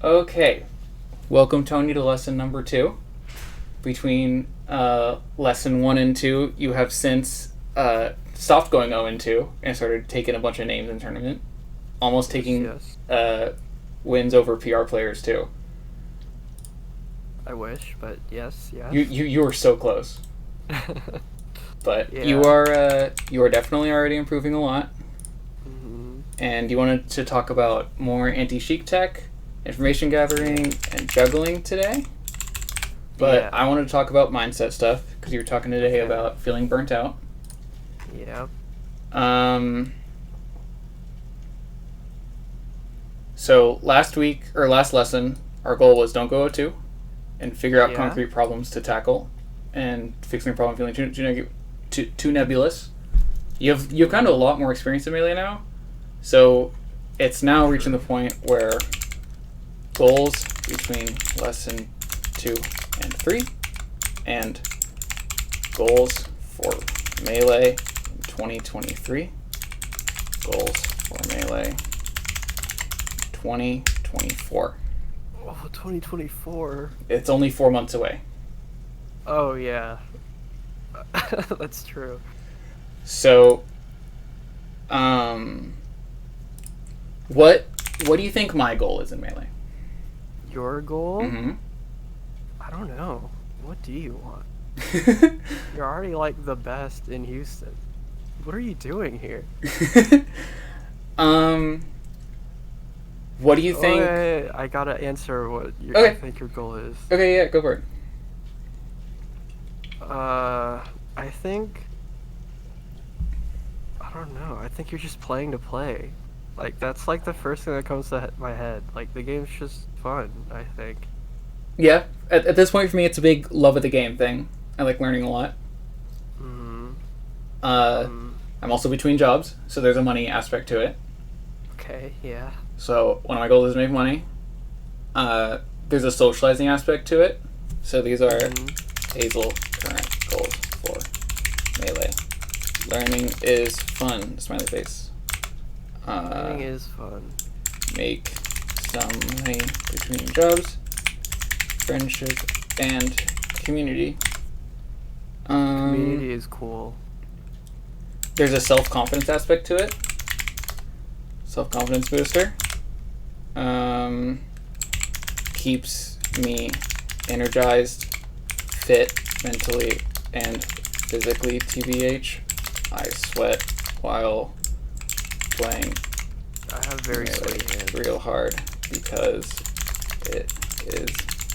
Okay, welcome Tony to lesson number 2. Between lesson 1 and 2, you have since stopped going 0 and 2 and started taking a bunch of names in tournament, almost taking wins over PR players too. I wish, but yes. You were so close. But yeah. you are definitely already improving a lot. Mm-hmm. And you wanted to talk about more anti-Sheik tech, information gathering, and juggling today. But I wanted to talk about mindset stuff because you were talking today about feeling burnt out. Yeah. So last lesson, our goal was don't go 0-2 and figure out concrete problems to tackle and fixing the problem feeling too nebulous. You've kind of a lot more experience in Melee now, so it's now reaching the point where goals between lesson 2 and 3 and goals for Melee in 2023, goals for Melee 2024. Oh, 2024. It's only 4 months away. Oh, yeah. That's true. So, what do you think my goal is in Melee? Your goal? Mm-hmm. I don't know. What do you want? You're already like the best in Houston. What are you doing here? What do you think? Okay, I gotta answer what I think your goal is. Okay, yeah, go for it. I think... I don't know. I think you're just playing to play. Like, that's like the first thing that comes to my head. Like, the game's just fun, I think. Yeah, at this point for me, it's a big love of the game thing. I like learning a lot. Mm-hmm. I'm also between jobs, so there's a money aspect to it. Okay, yeah. So one of my goals is to make money. There's a socializing aspect to it. So these are Hazel current goals for Melee. Learning is fun. Smiley face. Learning is fun. Make some money between jobs, friendship, and community. Community is cool. There's a self-confidence aspect to it. Self-confidence booster. Keeps me energized, fit mentally and physically. TBH, I sweat while playing. I have very sweaty hands. Real hard because it is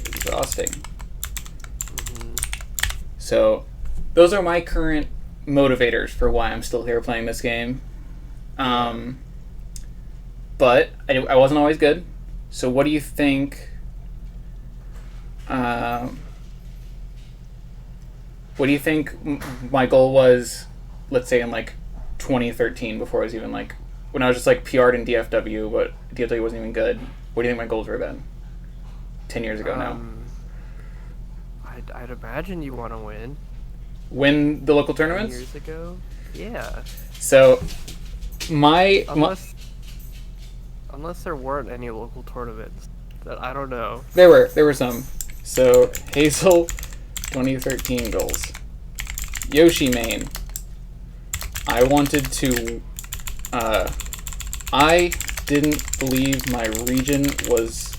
exhausting. Mm-hmm. So those are my current motivators for why I'm still here playing this game. But I wasn't always good. So what do you think? What do you think my goal was? Let's say in like 2013, before I was even like when I was just like PR'd in DFW, but DFW wasn't even good. What do you think my goals were then? 10 years ago now. I'd imagine you want to win. Win the local tournaments? 10 years ago? Yeah. So, Unless there weren't any local tournaments. That I don't know. There were some. So, Hazel, 2013 goals. Yoshi main. I wanted to... I didn't believe my region was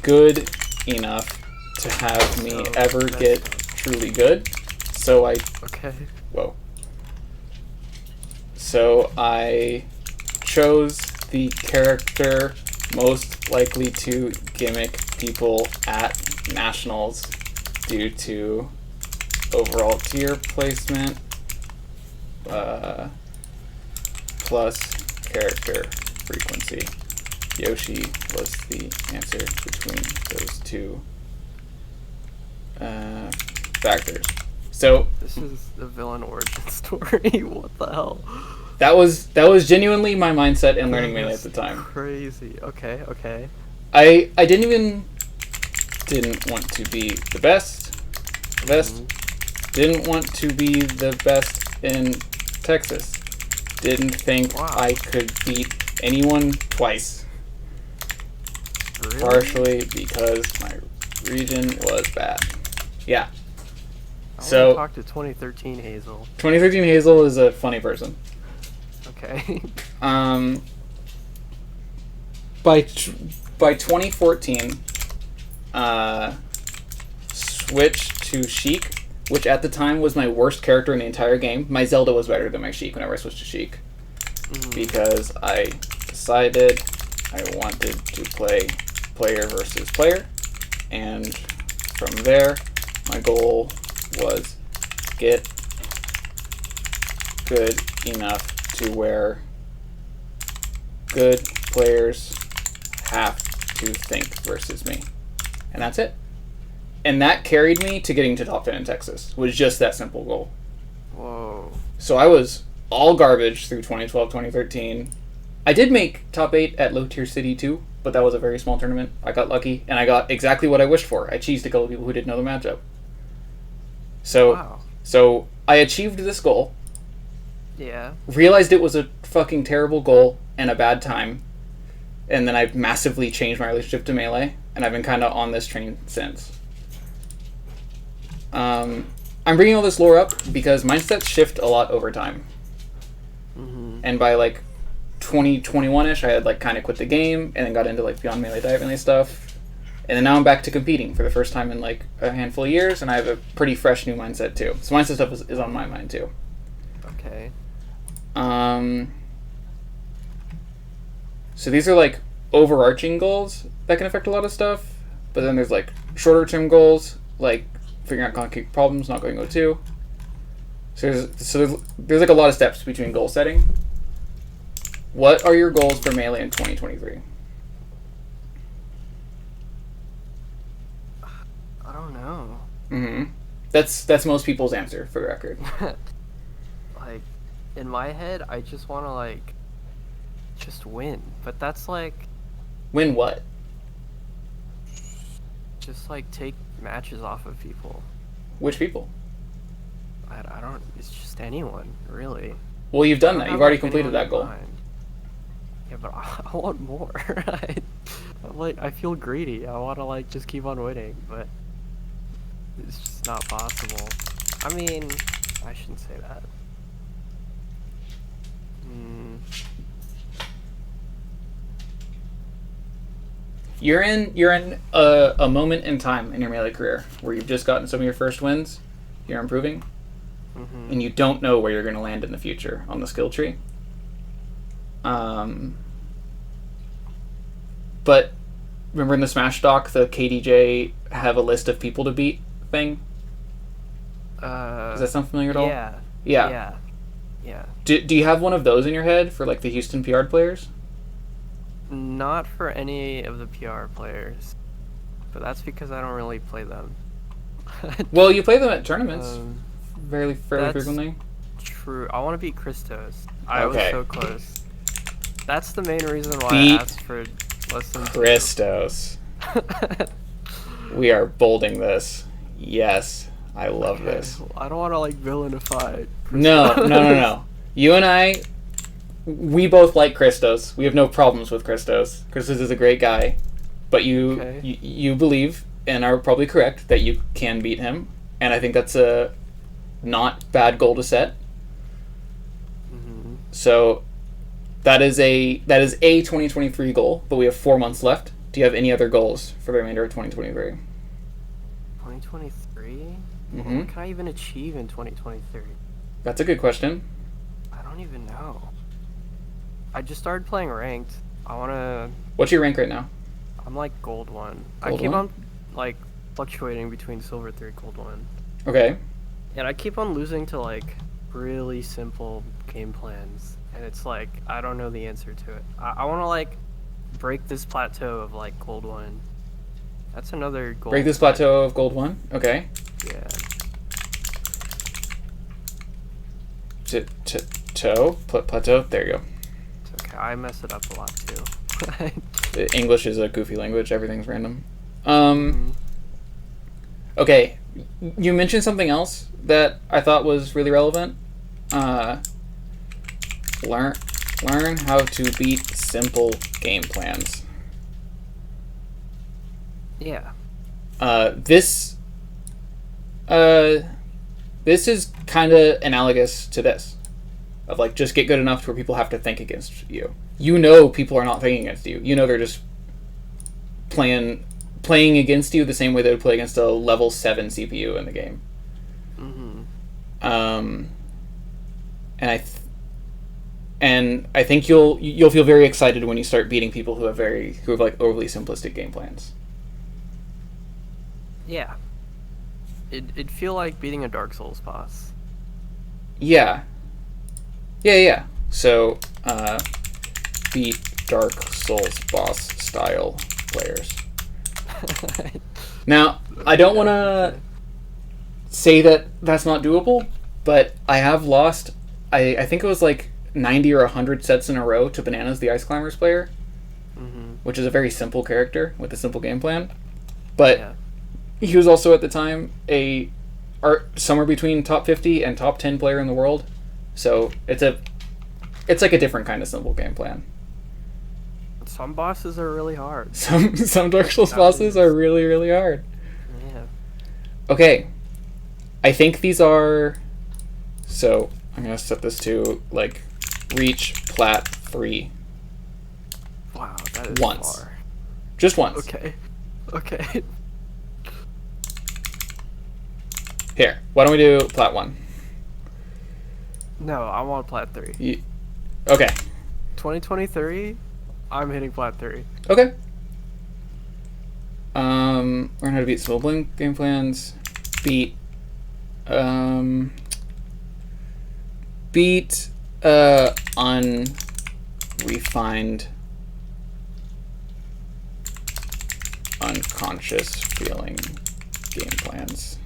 good enough to have me ever get truly good. So I... Okay. Whoa. So I chose the character most likely to gimmick people at nationals due to overall tier placement plus character frequency. Yoshi was the answer between those two factors. So this is the villain origin story. What the hell? That was genuinely my mindset in learning Melee at the time. Crazy. Okay. I didn't want to be the best. Didn't want to be the best in Texas. Didn't think I could beat anyone twice. Really? Partially because my region was bad. Yeah. I So want to talk to 2013 Hazel. 2013 Hazel is a funny person. Okay. By 2014, switched to Sheik, which at the time was my worst character in the entire game. My Zelda was better than my Sheik whenever I switched to Sheik. Because I decided I wanted to play player versus player, and from there, my goal was get good enough to where good players have to think versus me. And that's it. And that carried me to getting to top 10 in Texas. Was just that simple goal. Whoa. So I was all garbage through 2012, 2013. I did make top 8 at Low Tier City too, but that was a very small tournament. I got lucky, and I got exactly what I wished for. I cheesed a couple of people who didn't know the matchup. So I achieved this goal. Yeah. Realized it was a fucking terrible goal and a bad time. And then I've massively changed my relationship to Melee, and I've been kind of on this train since. I'm bringing all this lore up because mindsets shift a lot over time. And by like 2021-ish, I had like kind of quit the game and then got into like Beyond Melee Melee stuff. And then now I'm back to competing for the first time in like a handful of years, and I have a pretty fresh new mindset too. So mindset stuff is on my mind too. Okay. So these are like overarching goals that can affect a lot of stuff, but then there's like shorter term goals, like figuring out concrete problems, not going O2. So there's like a lot of steps between goal setting. What are your goals for Melee in 2023? I don't know. That's most people's answer, for the record. Like, in my head, I just want to like just win, but that's like Win what? just like take matches off of people. Which people? I don't. It's just anyone, really. Well, you've done that. You've already completed anyone that goal. in mind. Yeah, but I want more. I'm like, I feel greedy. I want to like just keep on winning, but it's just not possible. I mean, I shouldn't say that. You're in a moment in time in your Melee career where you've just gotten some of your first wins. You're improving. And you don't know where you're going to land in the future on the skill tree. But remember in the Smash doc, the KDJ have a list of people to beat thing? Does that sound familiar at all? Yeah. Do you have one of those in your head for like the Houston PR players? Not for any of the PR players, but that's because I don't really play them. Well, you play them at tournaments fairly frequently. True. I want to beat Christos. I was so close. That's the main reason why Beat I asked for lessons. Christos. We are bolding this. Yes, I love this. I don't want to like villainify Christos. No. You and I, we both like Christos. We have no problems with Christos. Christos is a great guy, but you believe and are probably correct that you can beat him, and I think that's a not bad goal to set. So that is a 2023 goal, but we have 4 months left. Do you have any other goals for the remainder of 2023? 2023? What can I even achieve in 2023? That's a good question. I don't even know. I just started playing ranked. I want to... What's your rank right now? I'm like gold 1. Gold I keep 1? on like fluctuating between silver 3 gold 1. Okay. And I keep on losing to like really simple game plans. And it's like, I don't know the answer to it. I want to like break this plateau of like gold 1. That's another goal. Break this plateau of gold 1? Okay. Yeah. Plateau? There you go. It's okay. I mess it up a lot too. English is a goofy language. Everything's random. Okay. You mentioned something else that I thought was really relevant. Learn how to beat simple game plans. Yeah. This is kind of analogous to this, of like just get good enough to where people have to think against you. You know, people are not thinking against you. You know, they're just playing against you the same way they would play against a level 7 CPU in the game. And I think you'll feel very excited when you start beating people who have like overly simplistic game plans. Yeah. It'd feel like beating a Dark Souls boss. Yeah. So, beat Dark Souls boss style players. Now, I don't want to say that that's not doable, but I have lost, I think it was like 90 or 100 sets in a row to Bananas, the Ice Climbers player, which is a very simple character with a simple game plan. But he was also at the time somewhere between top 50 and top 10 player in the world. So it's like a different kind of simple game plan. Some bosses are really hard. Some Dark Souls bosses are really, really hard. Yeah. Okay. I think these are... So, I'm going to set this to, like, reach plat 3. Wow, that is once. Far. Just once. Okay. Here, why don't we do plat 1? No, I want plat 3. Okay. 2023, I'm hitting plat 3. Okay. Learn how to beat simple game plans. Beat unrefined, unconscious feeling game plans.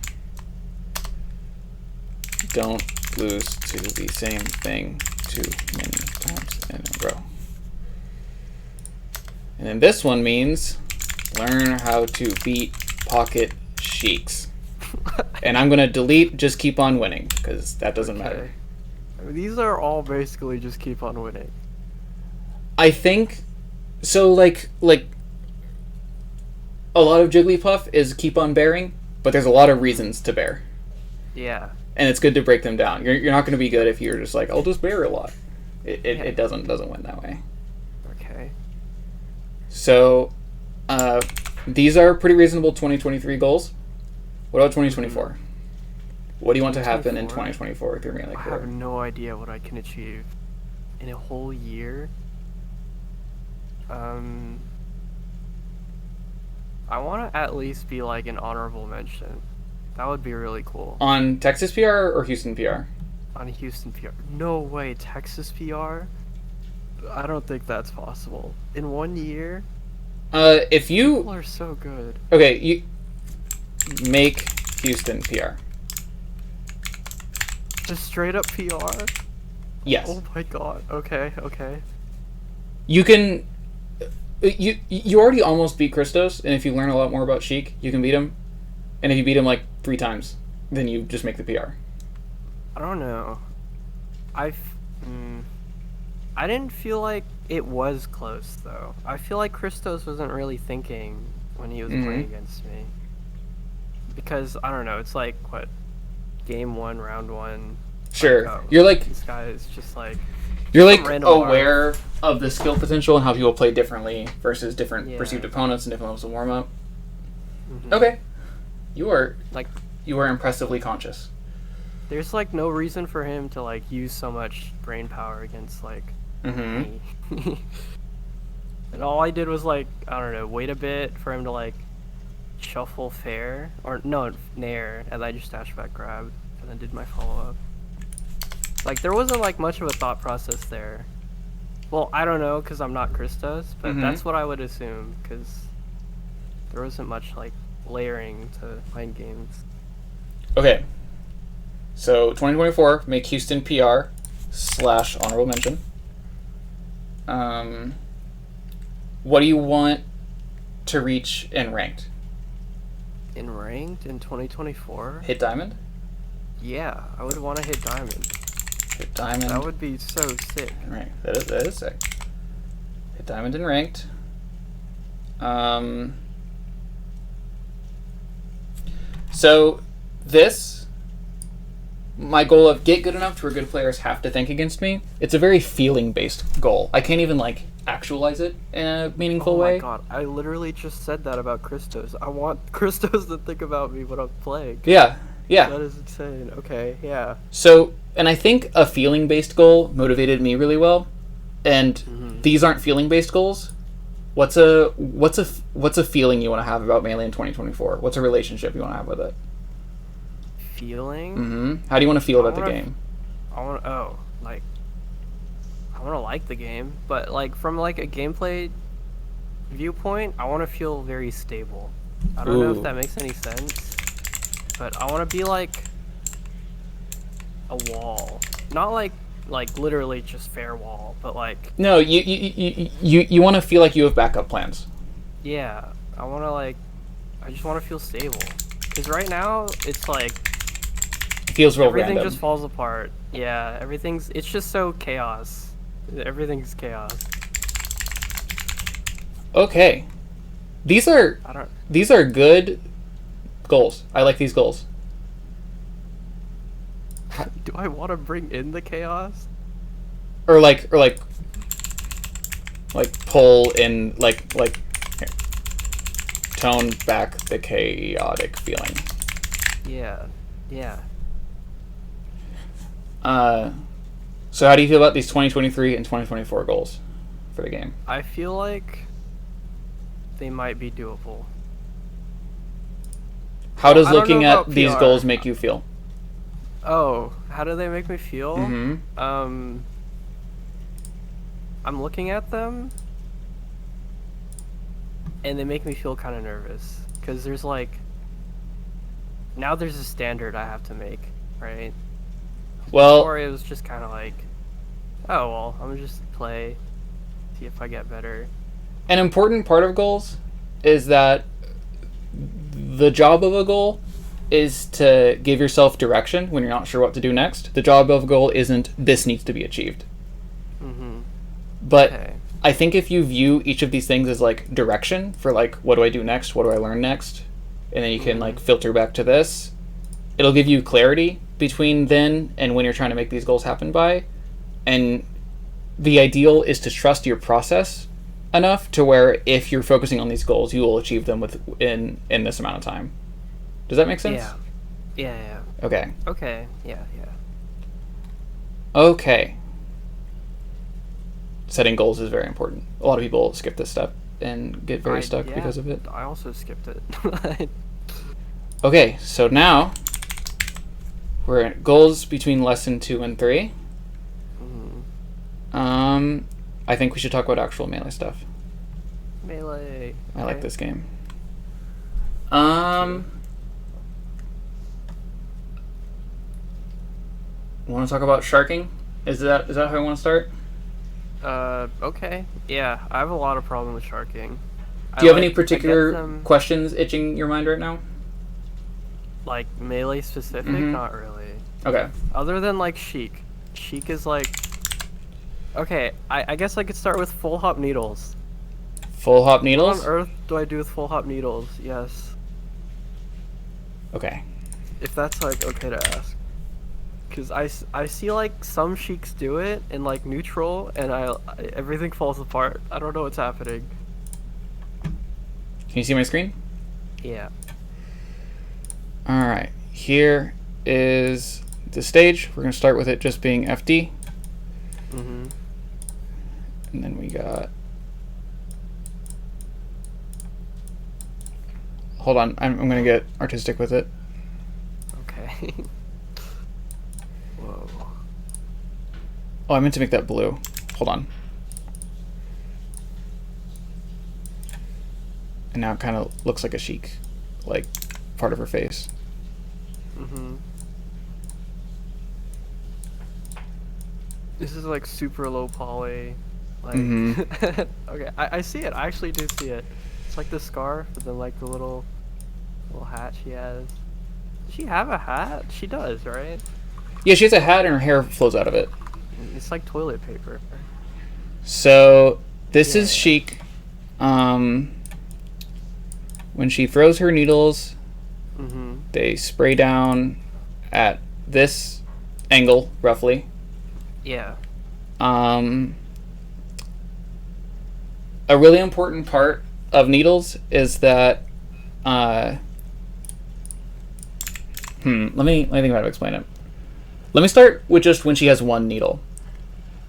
Don't lose to the same thing too many times in a row. And then this one means learn how to beat pocket sheiks. And I'm going to delete just keep on winning, because that doesn't matter. I mean, these are all basically just keep on winning. I think, so like a lot of Jigglypuff is keep on bearing, but there's a lot of reasons to bear. Yeah. And it's good to break them down. You're not going to be good if you're just like, I'll just bear a lot. It doesn't win that way. Okay. So, these are pretty reasonable 2023 goals. What about 2024? What do you want to happen in 2024 with your Melee I career? have no idea what I can achieve in a whole year. I want to at least be like an honorable mention. That would be really cool. On Texas PR or Houston PR? On Houston PR. No way, Texas PR? I don't think that's possible. In 1 year? If you... People are so good. Okay, you... Make Houston PR. Just straight up PR? Yes. Oh my god. Okay. You can... You already almost beat Christos, and if you learn a lot more about Sheik, you can beat him. And if you beat him like 3 times, then you just make the PR. I don't know. I didn't feel like it was close, though. I feel like Christos wasn't really thinking when he was playing against me. Because, I don't know, it's like, what, game 1, round 1. Sure. Like, oh, you're like... This guy is just like... You're like aware of the skill potential and how people play differently versus different perceived opponents and different levels of warm-up. Okay. You are impressively conscious. There's like no reason for him to like use so much brain power against like me. And all I did was like, I don't know, wait a bit for him to like shuffle fair or no nair, and I just dash back grab and then did my follow up. Like there wasn't like much of a thought process there. Well, I don't know because I'm not Christos, but that's what I would assume because there wasn't much like layering to mind games. Okay. So 2024, make Houston PR / honorable mention. What do you want to reach in ranked? In ranked in 2024? Hit diamond? Yeah, I would want to hit diamond. Hit diamond. That would be so sick. Right, that is sick. Hit diamond in ranked. So this, my goal of get good enough to where good players have to think against me, it's a very feeling-based goal. I can't even, like, actualize it in a meaningful way. Oh my god, I literally just said that about Christos. I want Christos to think about me when I'm playing. Yeah. That is insane. Okay, yeah. So, and I think a feeling-based goal motivated me really well, and these aren't feeling-based goals. What's a feeling you want to have about Melee in 2024? What's a relationship you want to have with it? Feeling? How do you want to feel about the game? I want to like the game, but like from like a gameplay viewpoint, I want to feel very stable. I don't know if that makes any sense, but I want to be like a wall, not like literally just fair wall, but like no, you want to feel like you have backup plans. Yeah, I just want to feel stable, because right now it's like it feels real everything random. just falls apart. Yeah, it's just so chaos. Everything's chaos. Okay, these are good goals. I like these goals. Do I want to bring in the chaos? Or like pull in like here. Tone back the chaotic feeling. Yeah. So how do you feel about these 2023 and 2024 goals for the game? I feel like they might be doable. How does looking at these goals make you feel? Oh, how do they make me feel? I'm looking at them, and they make me feel kind of nervous, because there's like, now there's a standard I have to make, right? Well, before it was just kind of like, oh well, I'm gonna just play, see if I get better. An important part of goals is that the job of a goal is to give yourself direction when you're not sure what to do next. The job of a goal isn't this needs to be achieved. But okay. I think if you view each of these things as like direction for like, what do I do next? What do I learn next? And then you can like filter back to this. It'll give you clarity between then and when you're trying to make these goals happen by. And the ideal is to trust your process enough to where if you're focusing on these goals, you will achieve them in this amount of time. Does that make sense? Yeah. Okay. Yeah. Okay. Setting goals is very important. A lot of people skip this step and get very stuck because of it. I also skipped it. Okay, so now we're at goals between lesson 2 and 3. I think we should talk about actual Melee stuff. Melee. I like this game. Want to talk about sharking? Is that how I want to start? Okay. Yeah, I have a lot of problem with sharking. Do you have any particular questions itching your mind right now? Like Melee specific? Not really. Okay. Other than like Sheik. Sheik is like... Okay, I guess I could start with full hop needles. Full hop needles? What on earth do I do with full hop needles? Yes. Okay. If that's like okay to ask. Because I see like some Sheiks do it in like neutral, and everything falls apart. I don't know what's happening. Can you see my screen? Yeah. Alright, here is the stage. We're going to start with it just being FD. And then we got... Hold on, I'm going to get artistic with it. Okay. Whoa. Oh, I meant to make that blue. Hold on. And now it kind of looks like a Sheik, like part of her face. This is like super low poly. Like, okay, I see it. I actually do see it. It's like the scarf, and then like the little hat she has. Does she have a hat? She does, right? Yeah, she has a hat and her hair flows out of it. It's like toilet paper. So this is Sheik. When she throws her needles, They spray down at this angle, roughly. Yeah. A really important part of needles is that let me think about how to explain it. Let me start with just when she has one needle.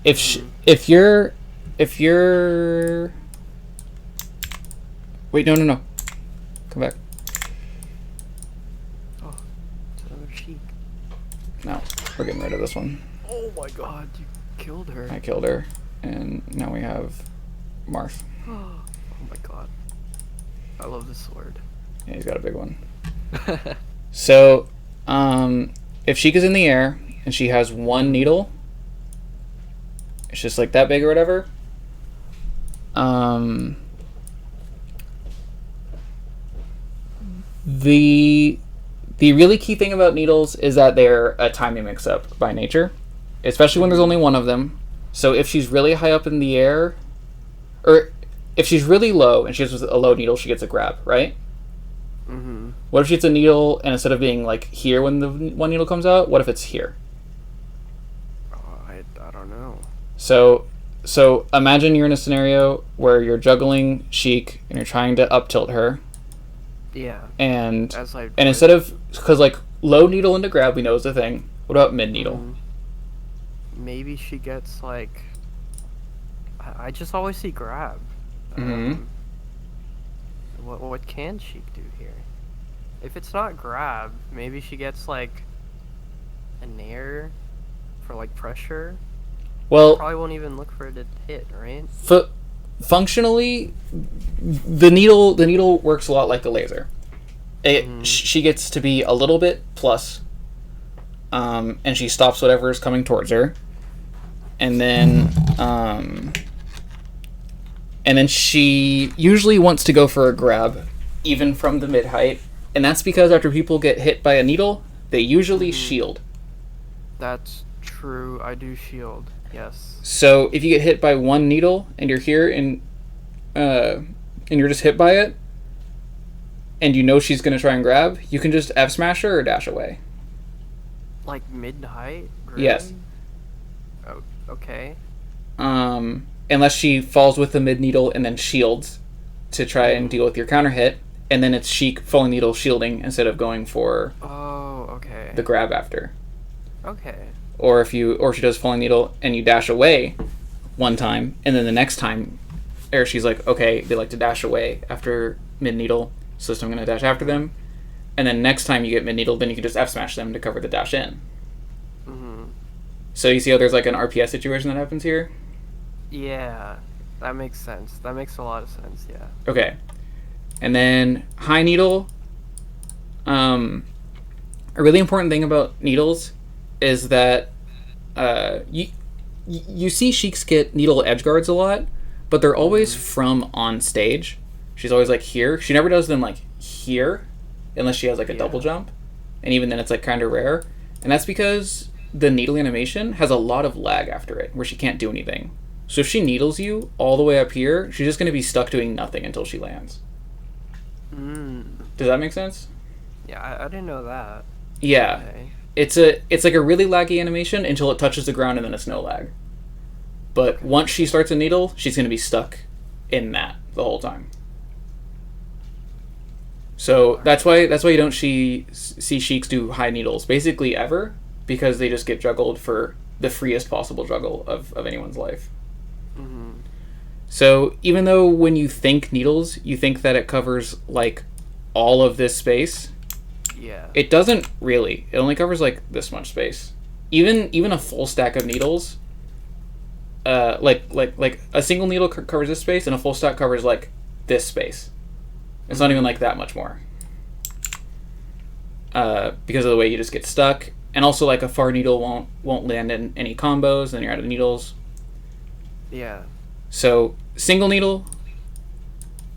If you're wait, no, come back. Oh, it's another Sheik. No, we're getting rid of this one. Oh my god, you killed her. I killed her, and now we have Marth. Oh my god, I love this sword. Yeah, he's got a big one. So, if Sheik is in the air and she has one needle, it's just like that big or whatever. The really key thing about needles is that they're a timing mix-up by nature, especially when there's only one of them. So if she's really high up in the air, or if she's really low and she has a low needle, she gets a grab, right? Mm-hmm. What if she gets a needle and instead of being like here when the one needle comes out, what if it's here? I don't know. So imagine you're in a scenario where you're juggling Sheik and you're trying to up tilt her. Yeah. And instead of, because like low needle into grab we know is a thing. What about mid needle? Maybe she gets like, I just always see grab. What can Sheik do here? If it's not grab, maybe she gets like a nair for like pressure. Well, probably won't even look for it to hit, right? Functionally, the needle works a lot like a laser. She gets to be a little bit plus, and she stops whatever is coming towards her, and then she usually wants to go for a grab, even from the mid height, and that's because after people get hit by a needle, they usually shield. That's true. I do shield. Yes. So if you get hit by one needle and you're here and you're just hit by it, and you know she's gonna try and grab, you can just F smash her or dash away. Like mid height? Really? Yes. Oh, okay. Unless she falls with the mid needle and then shields to try and deal with your counter hit, and then it's Sheik falling needle shielding instead of going for the grab after. Okay. Or she does falling needle and you dash away one time, and then the next time, or she's like, okay, they like to dash away after mid needle, so I'm gonna dash after them, and then next time you get mid needle, then you can just F smash them to cover the dash in. So you see how there's like an RPS situation that happens here? Yeah, that makes sense. That makes a lot of sense. Yeah. Okay, and then high needle. A really important thing about needles is that you see Sheiks get needle edge guards a lot, but they're always from on stage. She's always like here. She never does them like here, unless she has like a double jump, and even then it's like kind of rare. And that's because the needle animation has a lot of lag after it, where she can't do anything. So if she needles you all the way up here, she's just going to be stuck doing nothing until she lands. Does that make sense? Yeah, I didn't know that. Yeah. Okay. It's like a really laggy animation until it touches the ground and then it's no lag. But once she starts a needle, she's going to be stuck in that the whole time. So that's why you don't see Sheiks do high needles basically ever, because they just get juggled for the freest possible juggle of anyone's life. So even though when you think needles, you think that it covers like all of this space, it doesn't really. It only covers like this much space. Even a full stack of needles, like a single needle covers this space, and a full stack covers like this space. It's not even like that much more, because of the way you just get stuck, and also like a far needle won't land in any combos. Then you're out of needles. Yeah. So single needle,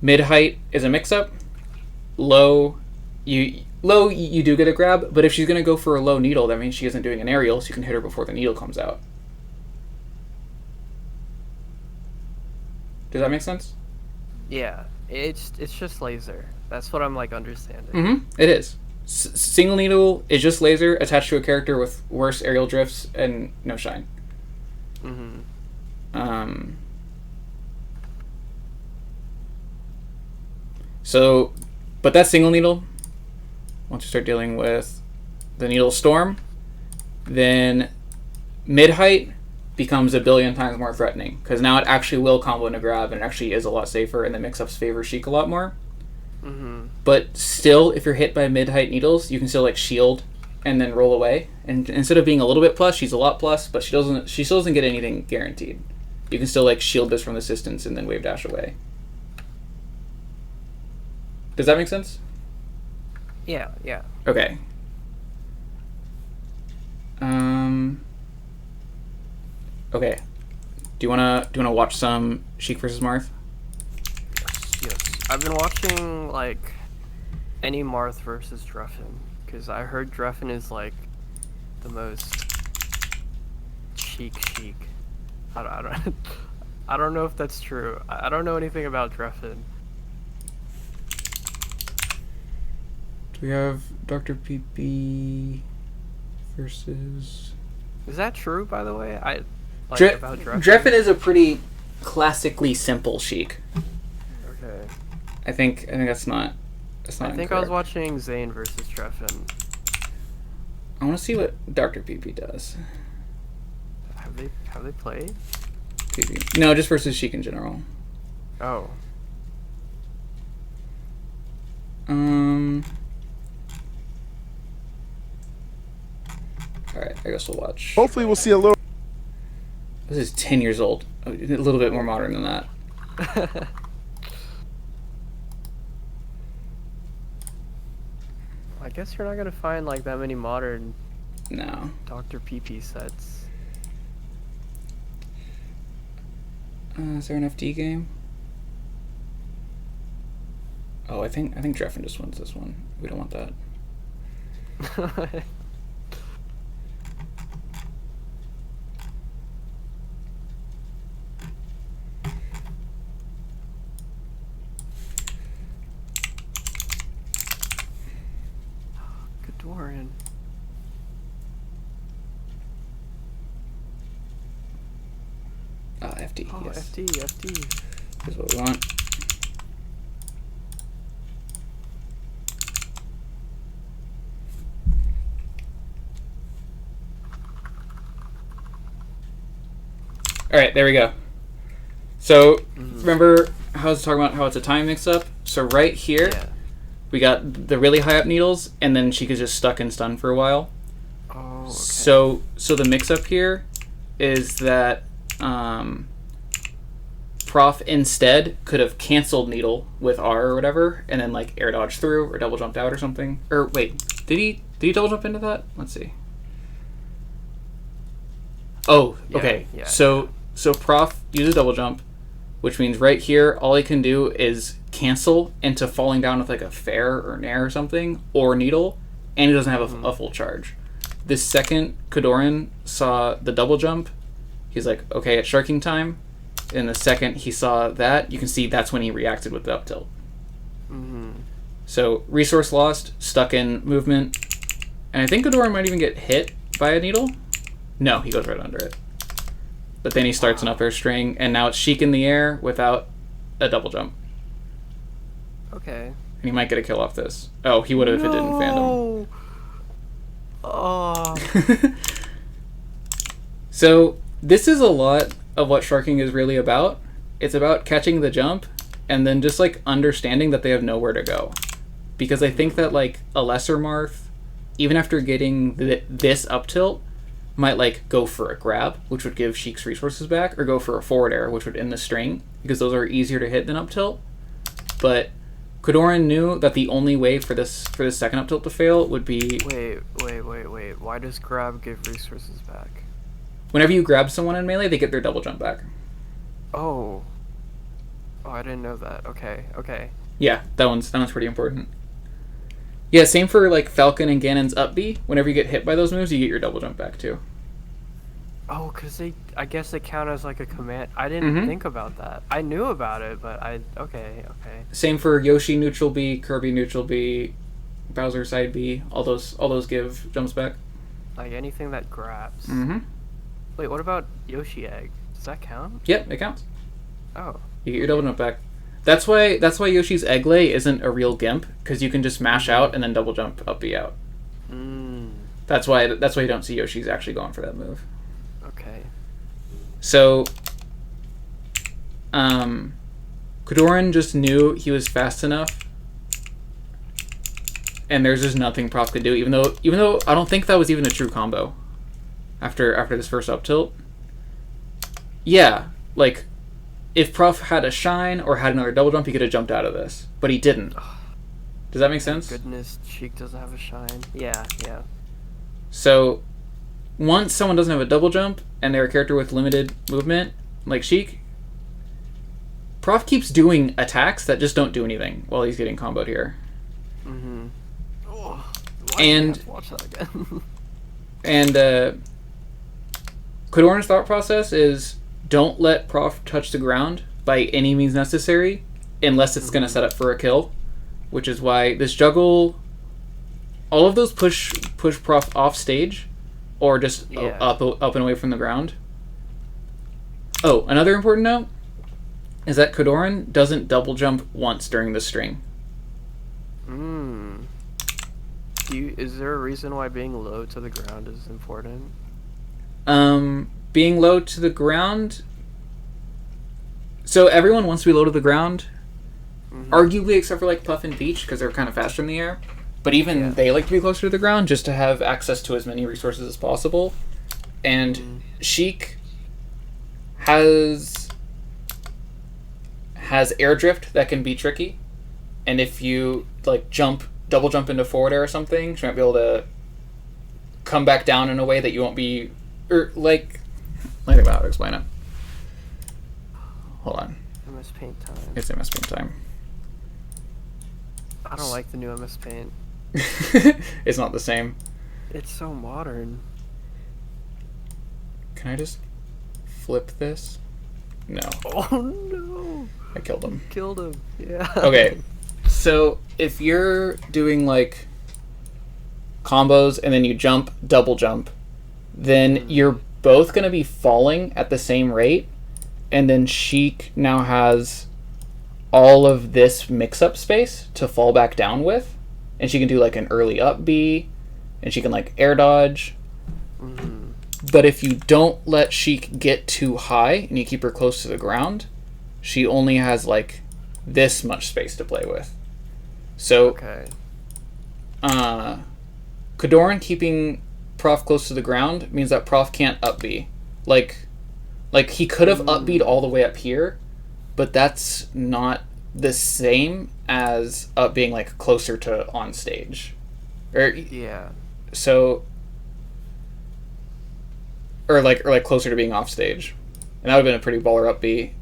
mid height is a mix up. Low, you do get a grab, but if she's gonna go for a low needle, that means she isn't doing an aerial, so you can hit her before the needle comes out. Does that make sense? Yeah, it's just laser. That's what I'm like understanding. It is. Single needle is just laser attached to a character with worse aerial drifts and no shine. So, but that single needle, once you start dealing with the needle storm, then mid height becomes a billion times more threatening, because now it actually will combo into grab, and it actually is a lot safer, and the mix-ups favor Sheik a lot more. But still, if you're hit by mid-height needles, you can still like shield and then roll away. And instead of being a little bit plus, she's a lot plus, but she still doesn't get anything guaranteed. You can still like shield this from this distance and then wave dash away. Does that make sense? Yeah. Okay. Okay. Do you wanna watch some Sheik versus Marth? Yes. I've been watching like any Marth versus Dreffen, because I heard Dreffen is like the most Sheik. I don't know if that's true. I don't know anything about Dreffen. Do we have Dr. PP versus... Is that true, by the way? About Dreffen? Dreffen is a pretty classically simple Sheik. Okay. I think that's not I think incorrect. I was watching Zane versus Dreffen. I want to see what Dr. PP does. Have they played? PP. No, just versus Sheik in general. Oh. Alright, I guess we'll watch. Hopefully we'll see a little... This is 10 years old. A little bit more modern than that. I guess you're not gonna find like that many modern Dr. PP sets. Is there an FD game? Oh, I think Dreffen just wins this one. We don't want that. Doran. FD. Oh, yes. FD. Is what we want. Alright, there we go. So, remember how I was talking about how it's a time mix-up? So right here, we got the really high up needles, and then she gets just stuck in stun for a while. Oh, okay. So the mix-up here is that Prof instead could have canceled needle with R or whatever, and then like air dodge through or double jumped out or something. Or wait, did he double jump into that? Let's see. Oh, okay. Yeah. So Prof uses double jump, which means right here all he can do is cancel into falling down with like a fair or nair or something, or needle, and he doesn't have a full charge. This second Kadoran saw the double jump, he's like, okay, it's sharking time. And the second he saw that, you can see that's when he reacted with the up tilt. So resource lost, stuck in movement, and I think Kadoran might even get hit by a needle. No, he goes right under it. But then he starts an up air string, and now it's Sheik in the air without a double jump. Okay. And he might get a kill off this. Oh, he would have if it didn't fandom. Oh. So this is a lot of what sharking is really about. It's about catching the jump and then just like understanding that they have nowhere to go. Because I think that like a lesser Marth, even after getting this up tilt, might like go for a grab, which would give Sheik's resources back, or go for a forward air, which would end the string, because those are easier to hit than up tilt. But Kadoran knew that the only way for this second up tilt to fail would be... Wait. Why does grab give resources back? Whenever you grab someone in melee, they get their double jump back. Oh, I didn't know that. Okay. Yeah, that one's pretty important. Yeah, same for like Falcon and Ganon's up B. Whenever you get hit by those moves, you get your double jump back too. Oh, because I guess they count as like a command. I didn't think about that. I knew about it, but okay. Same for Yoshi neutral B, Kirby neutral B, Bowser side B, all those give jumps back. Like anything that grabs. Mm-hmm. Wait, what about Yoshi egg? Does that count? Yep, it counts. Oh. You get your double jump back. That's why Yoshi's egg lay isn't a real gimp, because you can just mash out and then double jump up B out. That's why you don't see Yoshi's actually going for that move. Okay. So Kodorin just knew he was fast enough, and there's just nothing Prof could do, even though I don't think that was even a true combo after this first up tilt. Yeah, like if Prof had a shine or had another double jump, he could have jumped out of this, but he didn't. Does that make sense? Goodness, Sheik doesn't have a shine. Yeah. So once someone doesn't have a double jump and they're a character with limited movement, like Sheik, Prof keeps doing attacks that just don't do anything while he's getting comboed here. Mm-hmm. Oh, and watch that again. And Kodorin's thought process is don't let Prof touch the ground by any means necessary unless it's going to set up for a kill, which is why this juggle, all of those push Prof off stage or just up and away from the ground. Oh, another important note is that Kodorin doesn't double jump once during the string. Is there a reason why being low to the ground is important? Being low to the ground. So everyone wants to be low to the ground, arguably except for like Puff and Peach because they're kind of faster in the air. But even they like to be closer to the ground just to have access to as many resources as possible. And Sheik has air drift that can be tricky, and if you like double jump into forward air or something, she might be able to come back down in a way that you won't be, or like, let me think about how to explain it. Hold on. MS Paint time. It's MS Paint time. I don't like the new MS Paint. It's not the same. It's so modern. Can I just flip this? No. Oh no! I killed him. Killed him. Yeah. Okay. So if you're doing like combos and then you jump, double jump, then you're both going to be falling at the same rate, and then Sheik now has all of this mix-up space to fall back down with, and she can do like an early up B, and she can like air dodge. But if you don't let Sheik get too high and you keep her close to the ground, she only has like this much space to play with. So Kodorin keeping Prof close to the ground means that Prof can't up B. Like he could have up B'd all the way up here, but that's not the same as up being like closer to on stage. So or like closer to being off stage. And that would have been a pretty baller up B.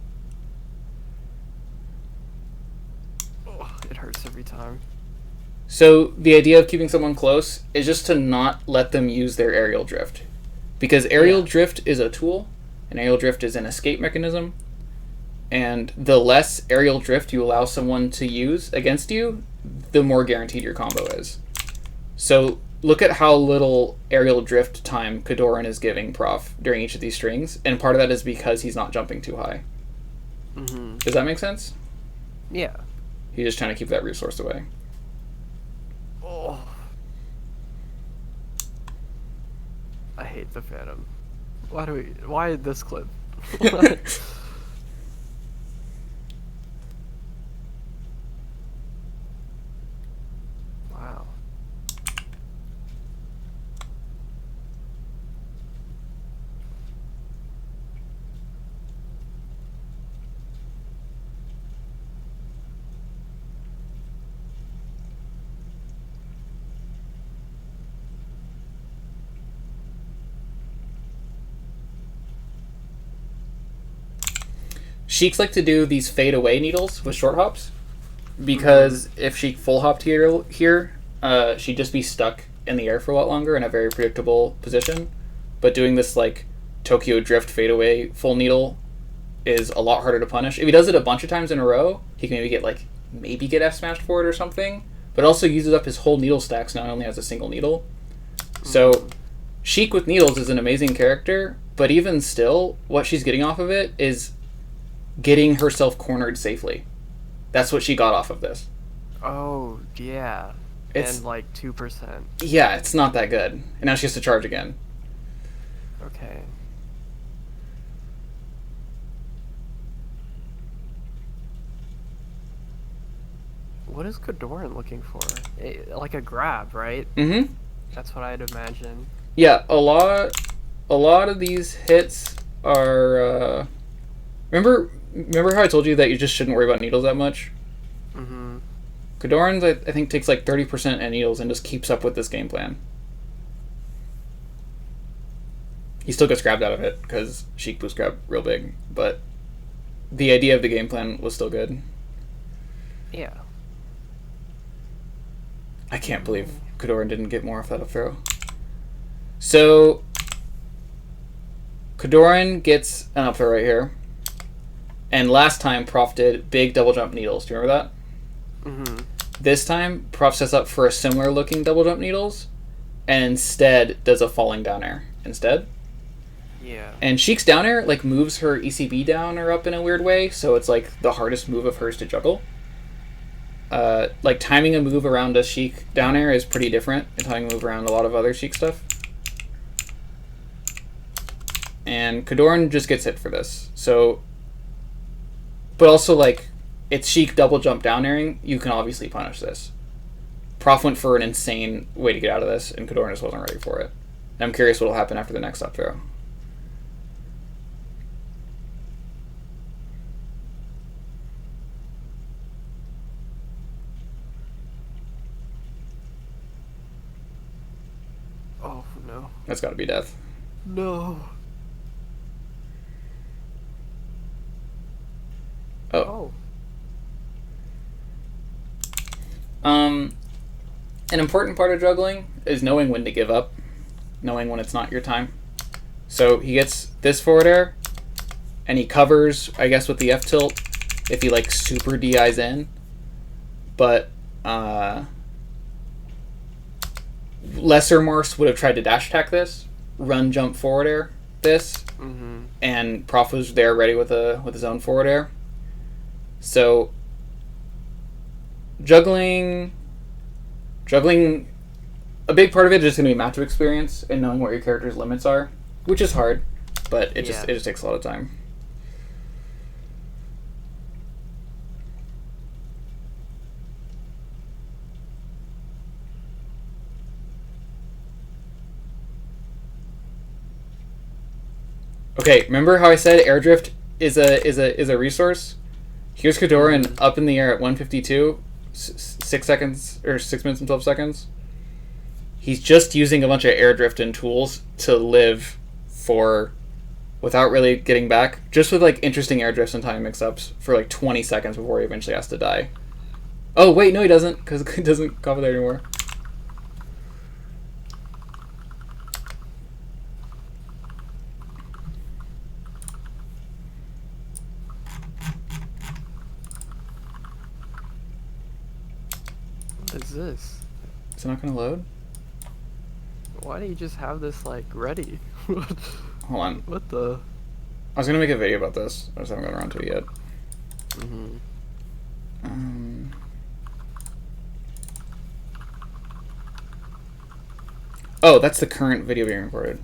Oh, it hurts every time. So the idea of keeping someone close is just to not let them use their aerial drift. Because aerial drift is a tool, and aerial drift is an escape mechanism. And the less aerial drift you allow someone to use against you, the more guaranteed your combo is. So look at how little aerial drift time Kodorin is giving Prof during each of these strings, and part of that is because he's not jumping too high. Does that make sense? Yeah. He's just trying to keep that resource away. Oh. I hate the Phantom. Why this clip? Wow. Sheiks like to do these fade away needles with short hops, because if Sheik full hopped here, she'd just be stuck in the air for a lot longer in a very predictable position. But doing this like Tokyo Drift fade away full needle is a lot harder to punish. If he does it a bunch of times in a row, he can maybe get F smashed for it or something. but also uses up his whole needle stacks, not only has a single needle. So Sheik with needles is an amazing character, but even still, what she's getting off of it is getting herself cornered safely. That's what she got off of this. Oh, yeah. And like 2%. Yeah, it's not that good. And now she has to charge again. Okay. What is Kadoran looking for? Like a grab, right? Mm-hmm. That's what I'd imagine. Yeah, a lot of these hits are remember how I told you that you just shouldn't worry about needles that much? Mm-hmm. Kadoran's I think takes like 30% in needles and just keeps up with this game plan. He still gets grabbed out of it because Sheik boost grab real big, but the idea of the game plan was still good. Yeah. I can't believe Kadoran didn't get more off that up throw. So Kadoran gets an up throw right here. And last time Prof did big double jump needles. Do you remember that? Mm-hmm. This time Prof sets up for a similar looking double jump needles and instead does a falling down air instead. Yeah. And Sheik's down air like moves her ECB down or up in a weird way, so it's like the hardest move of hers to juggle. Like timing a move around a Sheik down air is pretty different than timing a move around a lot of other Sheik stuff. And Kadoran just gets hit for this. So, but also like it's Sheik double jump down airing, you can obviously punish this. Prof went for an insane way to get out of this, and Kadoran just wasn't ready for it. And I'm curious what will happen after the next up throw. Oh, no. That's got to be death. No. Oh. An important part of juggling is knowing when to give up, knowing when it's not your time. So he gets this forward air, and he covers, I guess, with the F tilt if he like super DIs in. But lesser Marths would have tried to dash attack this, run jump forward air this, and Prof was there ready with his own forward air. So juggling, a big part of it is just going to be matchup experience and knowing what your character's limits are, which is hard, but it just takes a lot of time. Okay, remember how I said airdrift is a resource? Here's Kadoran up in the air at 152, 6 seconds or 6 minutes and 12 seconds. He's just using a bunch of airdrift and tools to live for, without really getting back, just with like interesting airdrifts and time mix-ups for like 20 seconds before he eventually has to die. Oh wait, no he doesn't, because he doesn't cover there anymore. What is this? Is it not going to load? Why do you just have this like ready? Hold on. What the? I was going to make a video about this. I just haven't gotten around to it yet. Oh, that's the current video being recorded.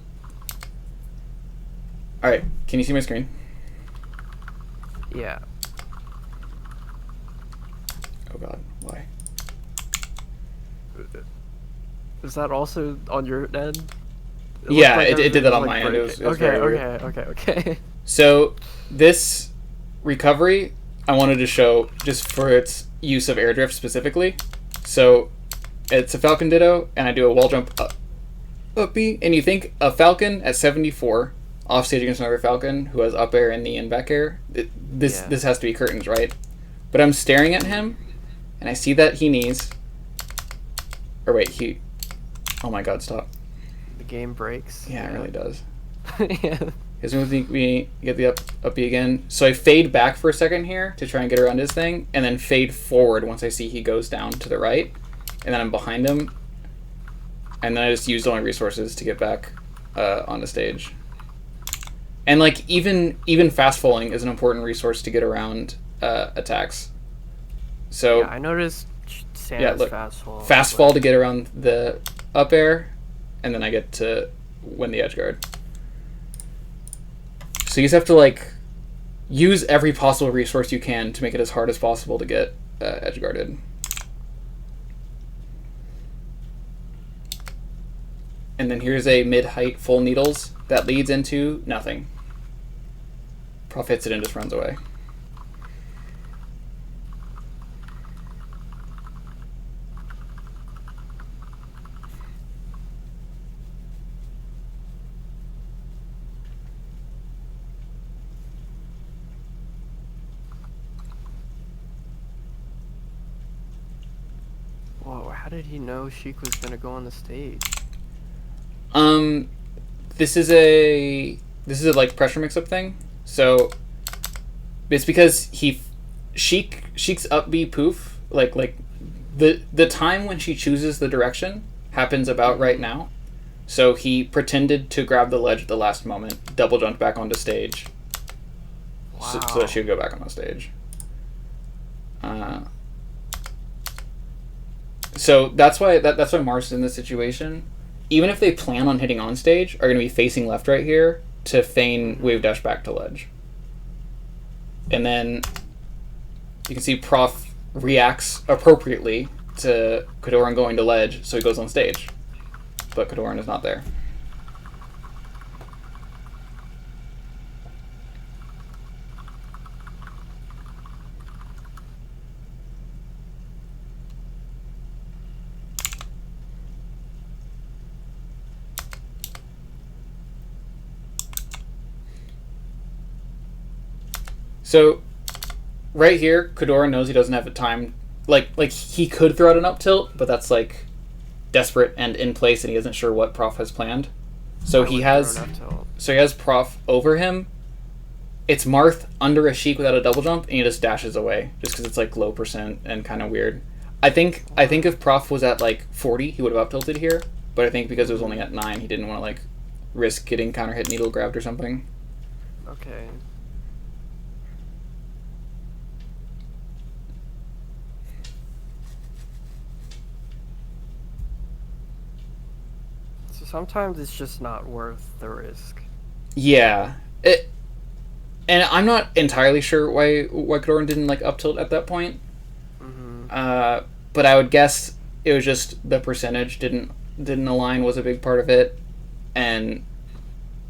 Alright, can you see my screen? Yeah. Oh god, why? Is that also on your end? Yeah, it did that on my end. It was Okay. So, this recovery, I wanted to show just for its use of airdrift specifically. So, it's a Falcon Ditto, and I do a wall jump up B, and you think a Falcon at 74, off stage against another Falcon who has up air and knee and back air, this has to be curtains, right? But I'm staring at him, and I see that he knees. Or wait, oh my god, stop. The game breaks. Yeah, it really does. Yeah. Because we get the up B again. So I fade back for a second here to try and get around his thing, and then fade forward once I see he goes down to the right. and then I'm behind him, and then I just used all my resources to get back on the stage. And like even fast falling is an important resource to get around attacks. So yeah, I noticed Sam's fast fall to get around the up air, and then I get to win the edge guard. So you just have to like use every possible resource you can to make it as hard as possible to get edge guarded. And then here's a mid-height full needles that leads into nothing. Prof hits it and just runs away. Whoa, how did he know Sheik was gonna go on the stage? This is a like pressure mix-up thing. So it's because Sheik's up B poof, like the time when she chooses the direction happens about right now. So he pretended to grab the ledge at the last moment, double jumped back onto stage. Wow. So that she would go back on the stage. So that's why Marth's in this situation. Even if they plan on hitting on stage, are going to be facing left right here to feign wave dash back to ledge. And then you can see Prof reacts appropriately to Kodoran going to ledge, so he goes on stage. But Kodoran is not there. So, right here, Kodoran knows he doesn't have the time. Like he could throw out an up tilt, but that's like desperate and in place, and he isn't sure what Prof has planned. So he has Prof over him. It's Marth under a Sheik without a double jump, and he just dashes away, just because it's like low percent and kind of weird. I think if Prof was at like 40, he would have up tilted here, but I think because it was only at 9, he didn't want to like risk getting counter hit needle grabbed or something. Okay. Sometimes it's just not worth the risk. Yeah, and I'm not entirely sure why Kodoran didn't like up tilt at that point. Mm-hmm. But I would guess it was just the percentage didn't align was a big part of it. And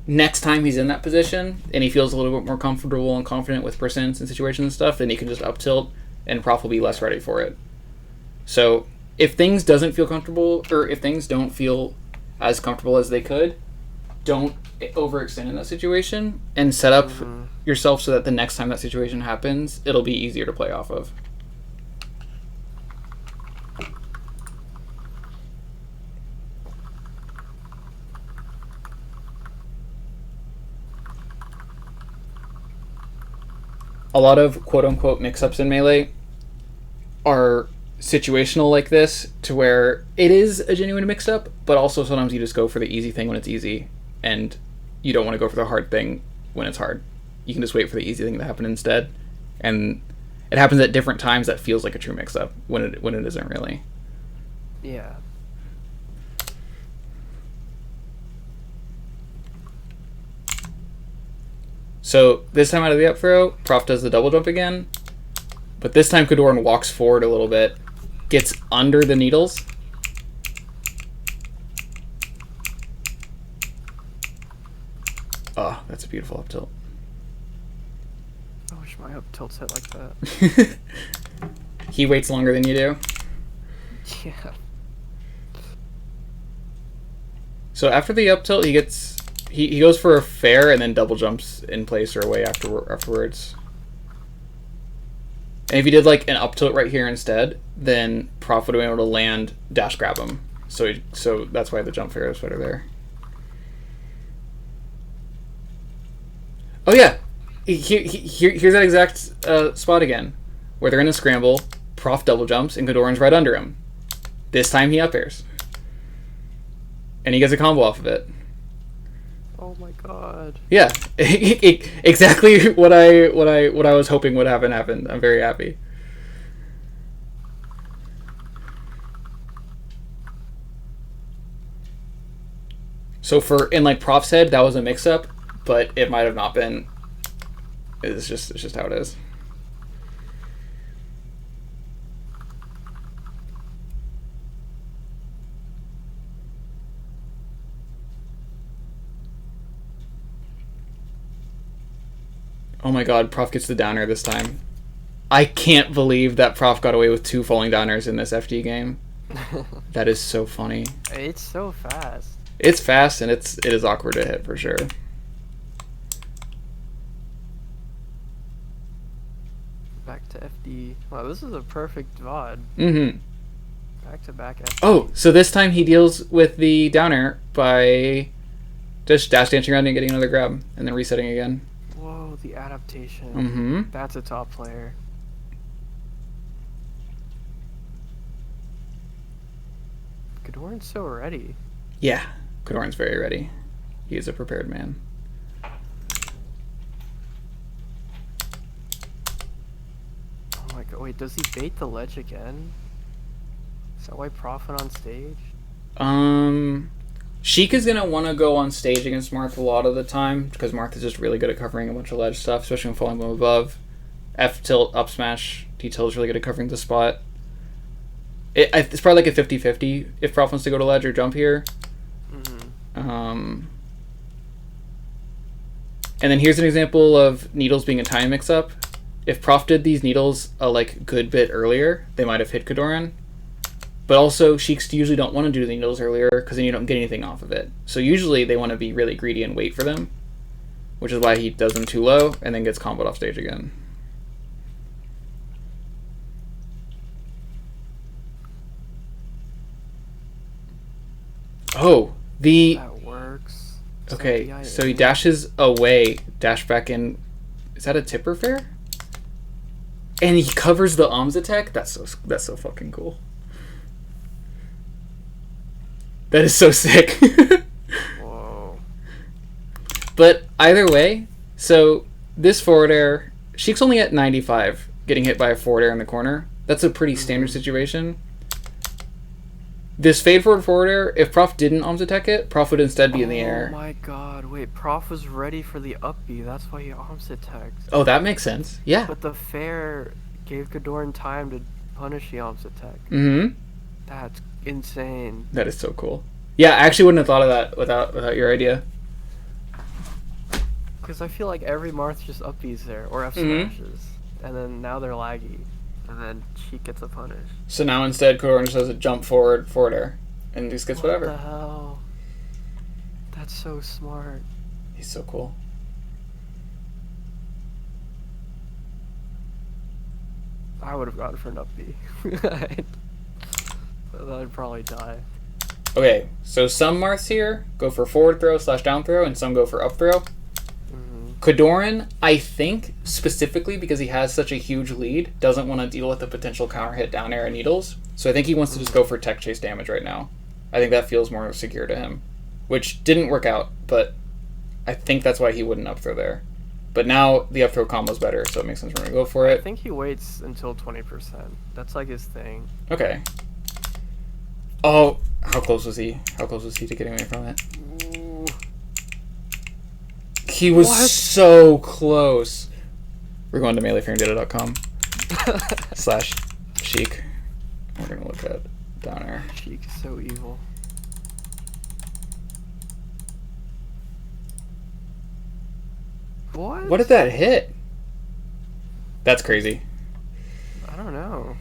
next time he's in that position and he feels a little bit more comfortable and confident with percents and situations and stuff, then he can just up tilt and Prof will be less ready for it. So if things doesn't feel comfortable, or if things don't feel as comfortable as they could, don't overextend in that situation and set up yourself so that the next time that situation happens, it'll be easier to play off of. A lot of quote-unquote mix-ups in Melee are situational like this, to where it is a genuine mix-up, but also sometimes you just go for the easy thing when it's easy, and you don't want to go for the hard thing when it's hard. You can just wait for the easy thing to happen instead, and it happens at different times that feels like a true mix-up when it isn't really. Yeah. So this time out of the up throw, Prof does the double jump again, but this time Kodoran walks forward a little bit, gets under the needles. Oh, that's a beautiful up tilt. I wish my up tilts hit like that. He waits longer than you do. Yeah. So after the up tilt, he goes for a fair and then double jumps in place or away afterwards. And if he did like an up tilt right here instead, then Prof would have been able to land dash grab him. So that's why the jump fair is better there. Oh yeah, here's that exact spot again, where they're in a scramble. Prof double jumps and Kodoran's right under him. This time he up airs. And he gets a combo off of it. Oh my god. Yeah. Exactly what I was hoping would happen happened. I'm very happy. So in like Prof's head, that was a mix-up, but it might have not been. It's just how it is. Oh my god, Prof gets the downer this time. I can't believe that Prof got away with 2 falling downers in this FD game. That is so funny. It's so fast. It's fast and it is awkward to hit for sure. Back to FD. Wow, this is a perfect VOD. Mm-hmm. Back to back FD. Oh, so this time he deals with the downer by just dash dancing around and getting another grab and then resetting again. Whoa, the adaptation. Mm-hmm. That's a top player. Kadoran's so ready. Yeah, Kadoran's very ready. He is a prepared man. Oh my god, wait, does he bait the ledge again? Is that why Prof went on stage? Sheik is going to want to go on stage against Marth a lot of the time because Marth is just really good at covering a bunch of ledge stuff, especially when falling from above. F tilt, up smash, D tilt is really good at covering the spot. It's probably like a 50-50 if Prof wants to go to ledge or jump here. And then here's an example of needles being a time mix-up. If Prof did these needles a like good bit earlier, they might have hit Kadoran. But also, Sheiks usually don't want to do the needles earlier because then you don't get anything off of it. So usually they want to be really greedy and wait for them, which is why he does them too low and then gets comboed off stage again. Oh, That works. Okay, so he dashes away, dash back in. Is that a tipper fair? And he covers the arms attack? That's so fucking cool. That is so sick. Whoa. But either way, so this forward air, Sheik's only at 95, getting hit by a forward air in the corner. That's a pretty standard situation. This fade forward air, if Prof didn't arms attack it, Prof would instead be in the air. Oh my god, wait, Prof was ready for the up B, that's why he arms attacked. Oh, that makes sense. Yeah. But the fair gave Kadoran time to punish the arms attack. Mm-hmm. That's insane. That is so cool. Yeah, I actually wouldn't have thought of that without your idea. Because I feel like every Marth just up Bs there, or F smashes. And then now they're laggy. And then Sheik gets a punish. So now instead, Kadoran just does a jump forward air, and just gets whatever. What the hell? That's so smart. He's so cool. I would have gone for an up B. I'd probably die. Okay, so some Marths here go for forward throw / down throw, and some go for up throw. Kadoran, I think, specifically because he has such a huge lead, doesn't want to deal with the potential counter hit down air and needles. So I think he wants to just go for tech chase damage right now. I think that feels more secure to him. Which didn't work out, but I think that's why he wouldn't up throw there. But now the up throw combo's better, so it makes sense for him to go for it. I think he waits until 20%. That's like his thing. Okay. Oh, how close was he? How close was he to getting away from it? Ooh. He was so close. We're going to meleefairanddata.com /Sheik. We're going to look at down air. Sheik is so evil. What did that hit? That's crazy. I don't know.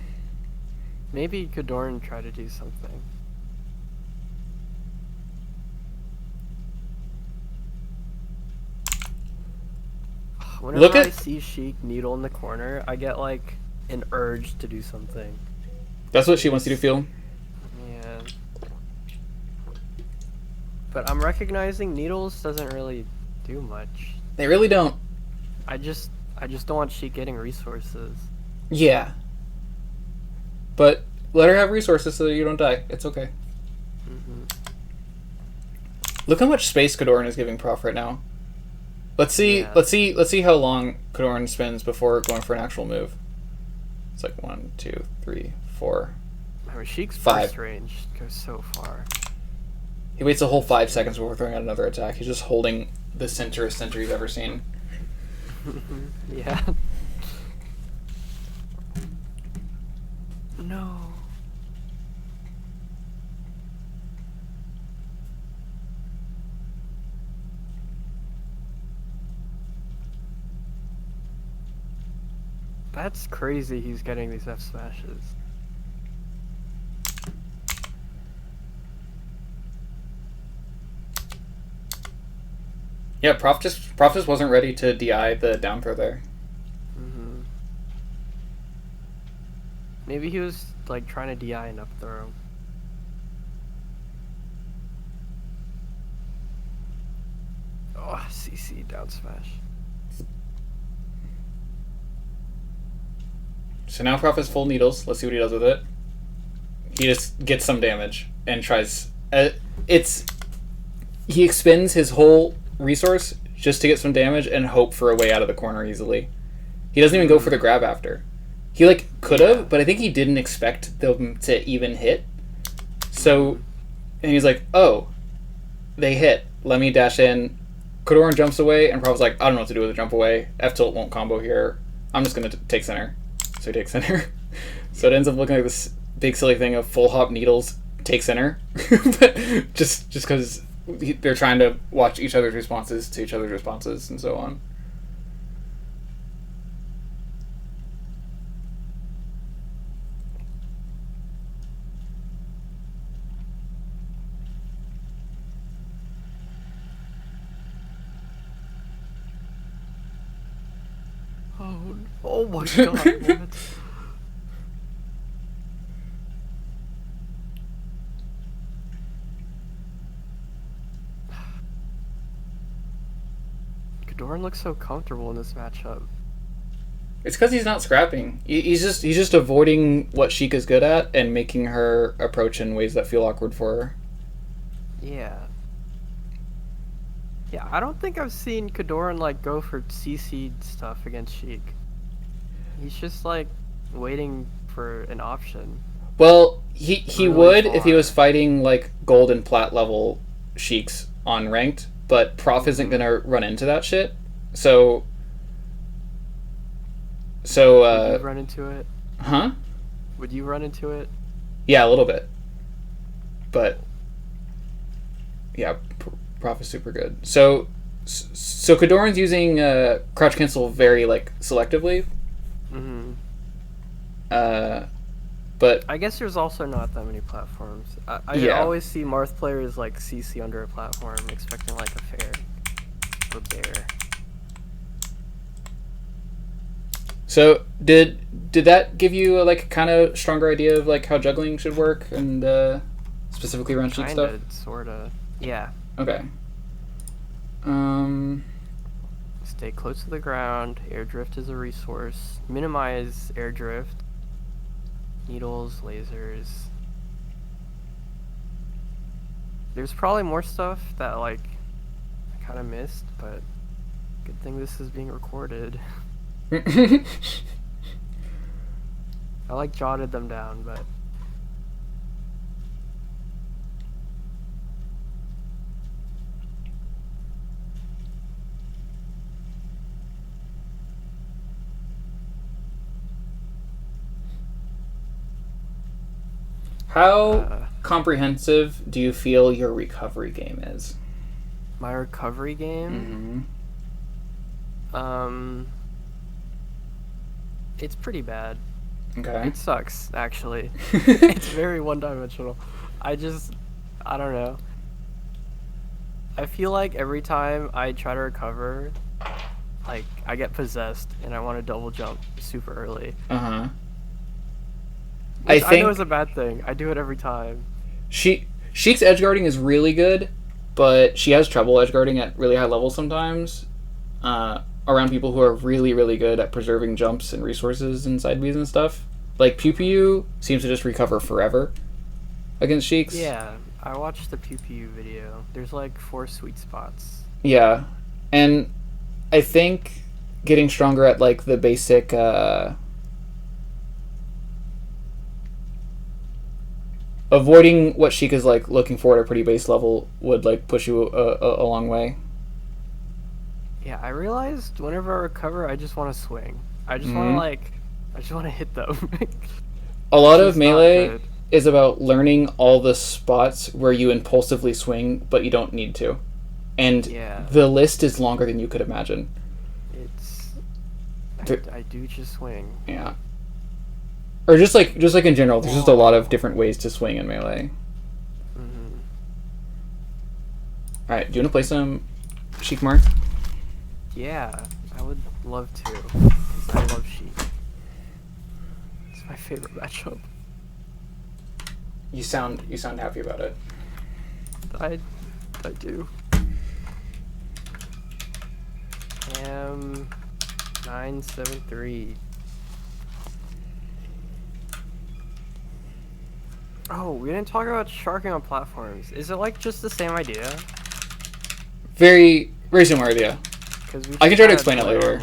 Maybe Kadoran tried to do something. Whenever I see Sheik needle in the corner, I get like an urge to do something. That's what she wants you to feel? Yeah. But I'm recognizing needles doesn't really do much. They really don't. I just don't want Sheik getting resources. Yeah. But let her have resources so that you don't die. It's okay. Mm-hmm. Look how much space Kadoran is giving Prof right now. Let's see. Yeah. Let's see how long Kadoran spends before going for an actual move. It's like 1, 2, 3, 4. Sheik's 5. burst range goes so far. He waits a whole 5 seconds before throwing out another attack. He's just holding the centerest center you've ever seen. Yeah. No. That's crazy he's getting these F smashes. Yeah, Prof just wasn't ready to DI the down throw there. Mm-hmm. Maybe he was like trying to DI an up throw. Oh, CC down smash. So now Prof has full needles. Let's see what he does with it. He just gets some damage and tries. He expends his whole resource just to get some damage and hope for a way out of the corner easily. He doesn't even go for the grab after. He like could have, but I think he didn't expect them to even hit. So, and he's like, "Oh, they hit. Let me dash in." Kadoran jumps away, and Prof's like, "I don't know what to do with a jump away. F tilt won't combo here. I'm just gonna take center." So he takes center. So it ends up looking like this big silly thing of full hop needles take center, but just because they're trying to watch each other's responses to each other's responses and so on. Oh my god, what? Kadoran looks so comfortable in this matchup. It's because he's not scrapping. He's just avoiding what Sheik is good at and making her approach in ways that feel awkward for her. Yeah. Yeah, I don't think I've seen Kadoran like go for CC stuff against Sheik. He's just like waiting for an option. Well, he really would far. if he was fighting like gold and plat level Sheiks on ranked, but Prof isn't gonna run into that shit. So would you run into it? Huh? Would you run into it? Yeah, a little bit. But yeah, Prof is super good. So Kadoran's using crouch cancel very like selectively. Mm-hmm. But I guess there's also not that many platforms. I always see Marth players like CC under a platform, expecting like a fair or bear. So did that give you a like kind of stronger idea of like how juggling should work and specifically around Sheik stuff? Sorta. Yeah. Okay. Stay close to the ground. Air drift is a resource. Minimize air drift. Needles, lasers. There's probably more stuff that like I kind of missed, but good thing this is being recorded. I like jotted them down, but how comprehensive do you feel your recovery game is? My recovery game? Mm-hmm. It's pretty bad. Okay. It sucks, actually. It's very one-dimensional. I don't know. I feel like every time I try to recover, like, I get possessed and I want to double jump super early. Uh-huh. I know it's a bad thing. I do it every time. Sheik's edgeguarding is really good, but she has trouble edgeguarding at really high levels sometimes. Around people who are really, really good at preserving jumps and resources and side Bs and stuff. Like Pew Pew seems to just recover forever against Sheiks. Yeah, I watched the Pew Pew video. There's like 4 sweet spots. Yeah, and I think getting stronger at like the basic avoiding what Sheik is like looking for at a pretty base level would like push you a long way. Yeah, I realized whenever I recover, I just want to swing. I just want to I just want to hit them. A lot of Melee is about learning all the spots where you impulsively swing, but you don't need to. And the list is longer than you could imagine. I do just swing. Yeah. Or just like in general, there's just a lot of different ways to swing in Melee. Mm-hmm. Alright, do you want to play some Sheik Marth? Yeah, I would love to. 'Cause I love Sheik. It's my favorite matchup. You sound happy about it. I do. 973. Oh, we didn't talk about sharking on platforms. Is it like just the same idea? Very similar idea. I can try to explain it later.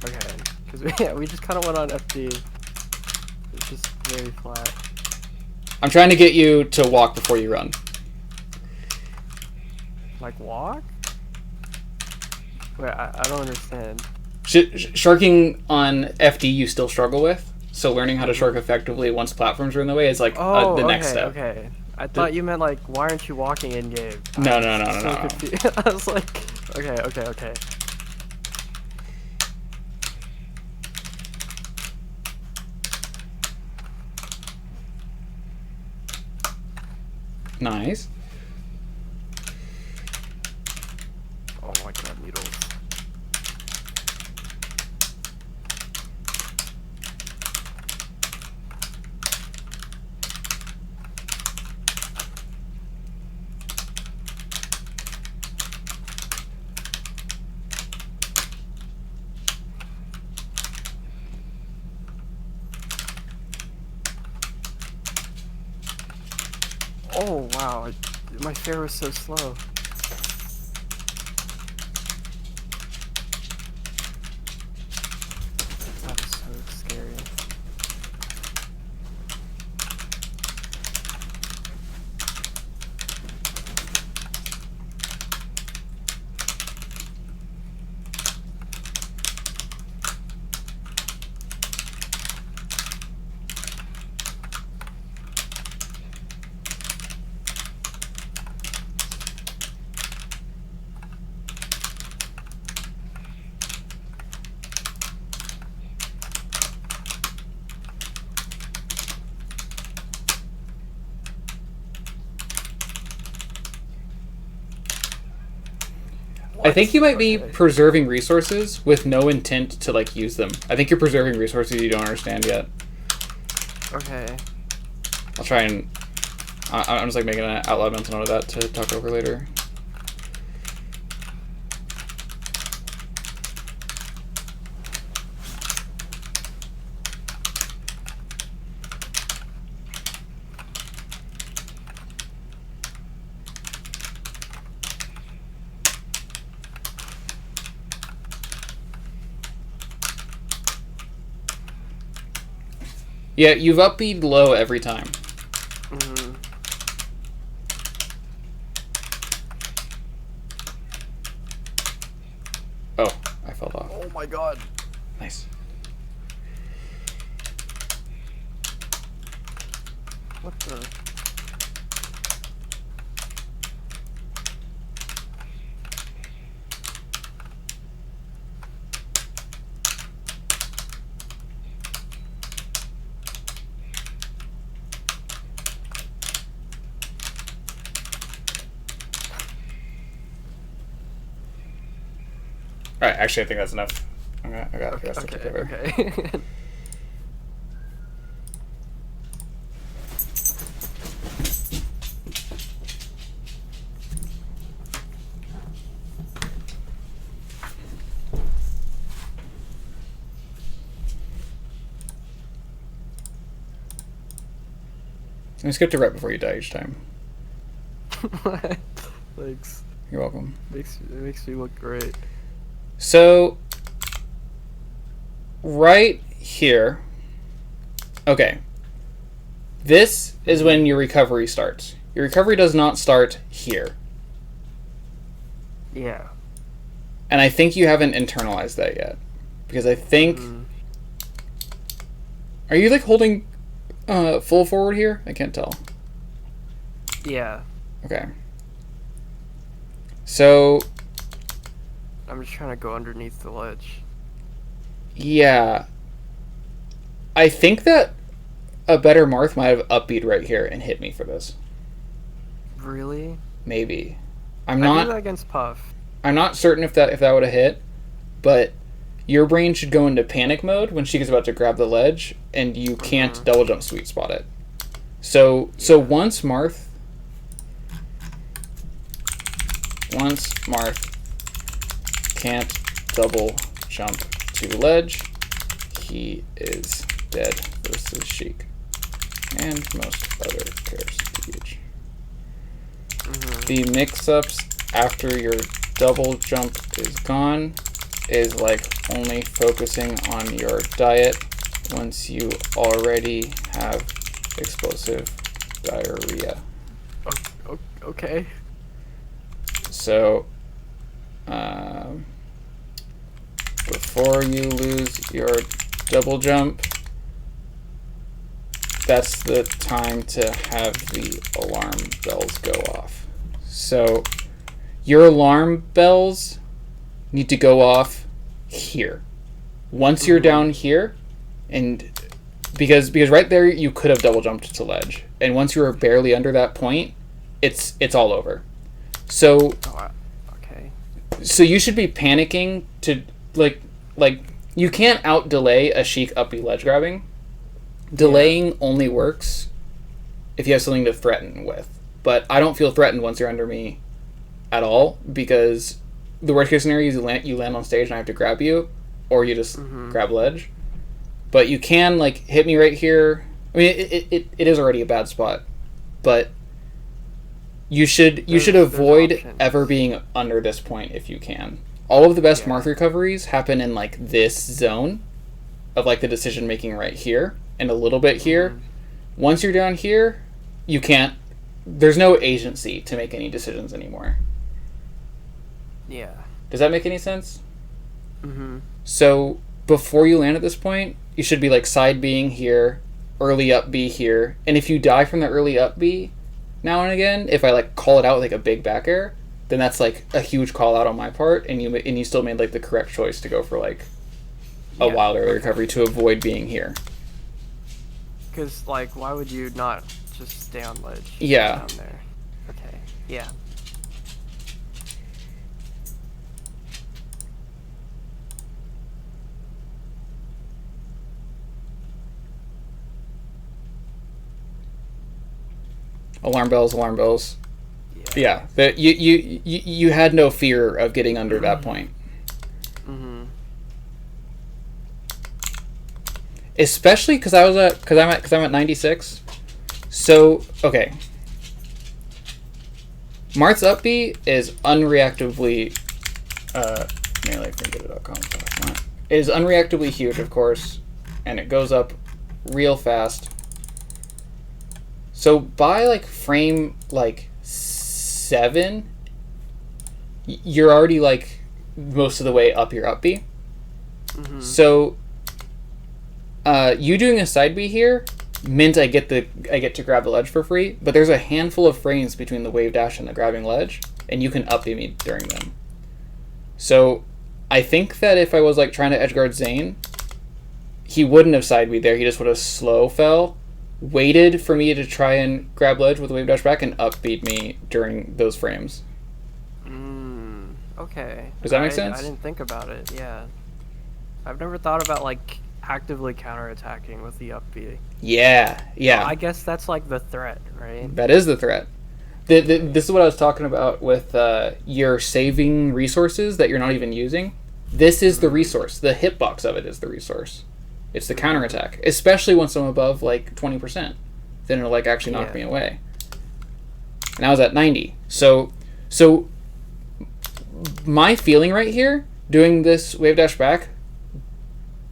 Okay, because we just kind of went on FD. It's just very flat. I'm trying to get you to walk before you run. Like walk? Wait, I don't understand. Sharking on FD you still struggle with, so learning how to shark effectively once platforms are in the way is like the next step. Okay. I thought you meant like, why aren't you walking in game? No. I was like, okay. Nice. Oh my god, needles. Oh wow, my fair was so slow. That was so scary. I think you might be preserving resources with no intent to like use them. I think you're preserving resources you don't understand yet. Okay. I'll try and I'm just like making an out loud mental note of that to talk over later. Yeah, you've up B'd low every time. Mm-hmm. Oh, I fell off. Oh my god. Nice. What the? Alright, actually I think that's enough. I got the rest of it together. Okay. I skipped it right before you die each time. Thanks. You're welcome. It makes me look great. So, right here. Okay. This is when your recovery starts. Your recovery does not start here. Yeah. And I think you haven't internalized that yet. Because I think... Are you, like, holding full forward here? I can't tell. Yeah. Okay. So... I'm just trying to go underneath the ledge. Yeah. I think that a better Marth might have upbeat right here and hit me for this. Really? Maybe. I do that against Puff. I'm not certain if that would have hit, but your brain should go into panic mode when Sheik is about to grab the ledge, and you can't double jump sweet spot it. So once Marth can't double jump to the ledge, he is dead versus Sheik. And most other pairs PH. The mix-ups after your double jump is gone is like only focusing on your diet once you already have explosive diarrhea. Okay. So, before you lose your double jump, that's the time to have the alarm bells go off. So, your alarm bells need to go off here. Once you're down here, and because right there you could have double jumped to ledge, and once you were barely under that point, it's all over. So, okay. So you should be panicking to like you can't out delay a Sheik uppy ledge grabbing. Delaying only works if you have something to threaten with. But I don't feel threatened once you're under me at all, because the worst case scenario is you land on stage and I have to grab you, or you just grab ledge. But you can like hit me right here. I mean, it is already a bad spot, but you should avoid ever being under this point if you can. All of the best Marth recoveries happen in like this zone of like the decision making right here and a little bit here. Once you're down here, you can't. There's no agency to make any decisions anymore. Yeah. Does that make any sense? So before you land at this point, you should be like side Bing here, early up B here, and if you die from the early up B now and again, if I like call it out with like a big back air, then that's like a huge call out on my part, and you still made like the correct choice to go for like a wild early recovery to avoid being here. Because like, why would you not just stay on ledge? Yeah. Down there. Okay. Yeah. Alarm bells. Yeah. You had no fear of getting under that point. Especially because I'm at 96. So okay. Marth's up B is unreactively melee.com. Is unreactively huge, of course, and it goes up real fast. So by like frame like 7, you're already like most of the way up your up B. So you doing a side B here meant I get to grab the ledge for free, but there's a handful of frames between the wave dash and the grabbing ledge, and you can up B me during them. So I think that if I was like trying to edgeguard Zane, he wouldn't have side B there. He just would have slow fell, waited for me to try and grab ledge with the wave dash back, and upbeat me during those frames. Okay. Does that make sense? I didn't think about it. Yeah. I've never thought about like actively counterattacking with the up B. Yeah. Well, I guess that's like the threat, right? That is the threat. This is what I was talking about with your saving resources that you're not even using. This is the resource. The hitbox of it is the resource. It's the counterattack, especially once I'm above like 20%. then it'll like actually knock Yeah. me away. And I was at 90. So my feeling right here, doing this wave dash back,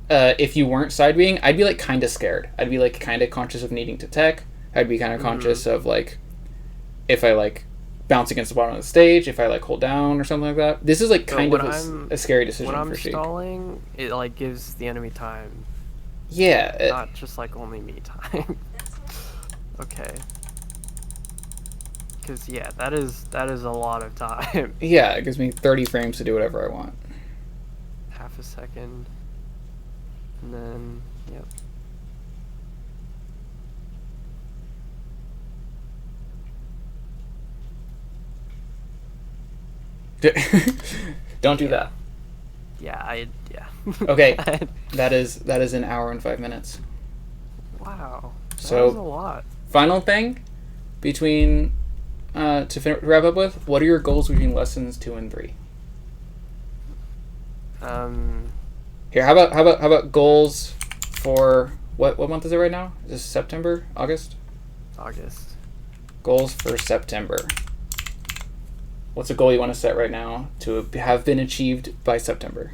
if you weren't side Bing, I'd be like kind of scared. I'd be like kind of conscious of needing to tech. I'd be kind of conscious of like if I like bounce against the bottom of the stage, if I like hold down or something like that. This is like kind of a scary decision when I'm for Sheik. stalling, it like gives the enemy time. Yeah. Not just like only me time. Okay. Because yeah, that is a lot of time. Yeah, it gives me 30 frames to do whatever I want. Half a second. And then, yep. Don't do that. Yeah, Okay, that is an hour and 5 minutes. Wow. So was a lot. Final thing between wrap up with, what are your goals between lessons 2 and 3? Here, how about goals for what month is it right now? Is this September? August? August. Goals for September. What's a goal you want to set right now to have been achieved by September?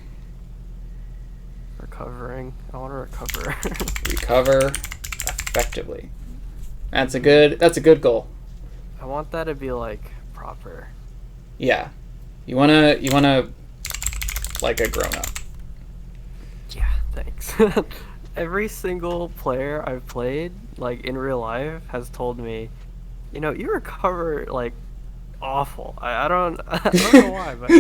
Recovering. I want to recover. Recover effectively. That's a good goal. I want that to be like proper. Yeah. You wanna like a grown up. Yeah, thanks. Every single player I've played, like in real life, has told me, you recover like awful. I don't know why, but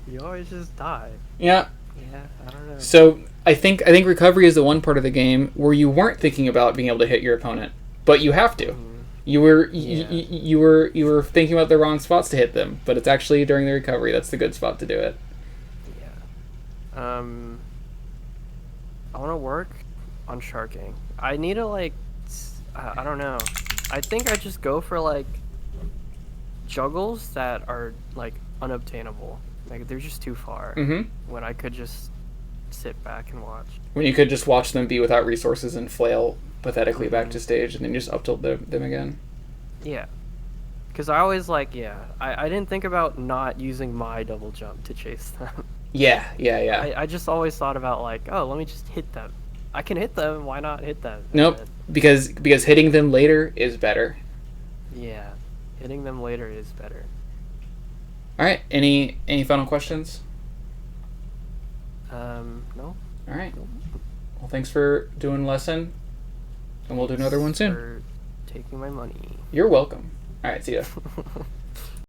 you always just die. Yeah. Yeah, I don't know. So I think recovery is the one part of the game where you weren't thinking about being able to hit your opponent, but you have to. Mm-hmm. You were thinking about the wrong spots to hit them, but it's actually during the recovery that's the good spot to do it. Yeah. I want to work on sharking. I need to I don't know. I think I just go for like juggles that are like unobtainable. Like they're just too far. Mm-hmm. When I could just sit back and watch. When you could just watch them be without resources and flail pathetically back to stage and then just up tilt them again. Yeah. Because I always I didn't think about not using my double jump to chase them. Yeah. I just always thought about let me just hit them. I can hit them, why not hit them? Nope, because hitting them later is better. Yeah, hitting them later is better. Alright, any final questions? No. Alright. Well, thanks for doing lesson, and we'll do another one soon. For taking my money. You're welcome. Alright, see ya.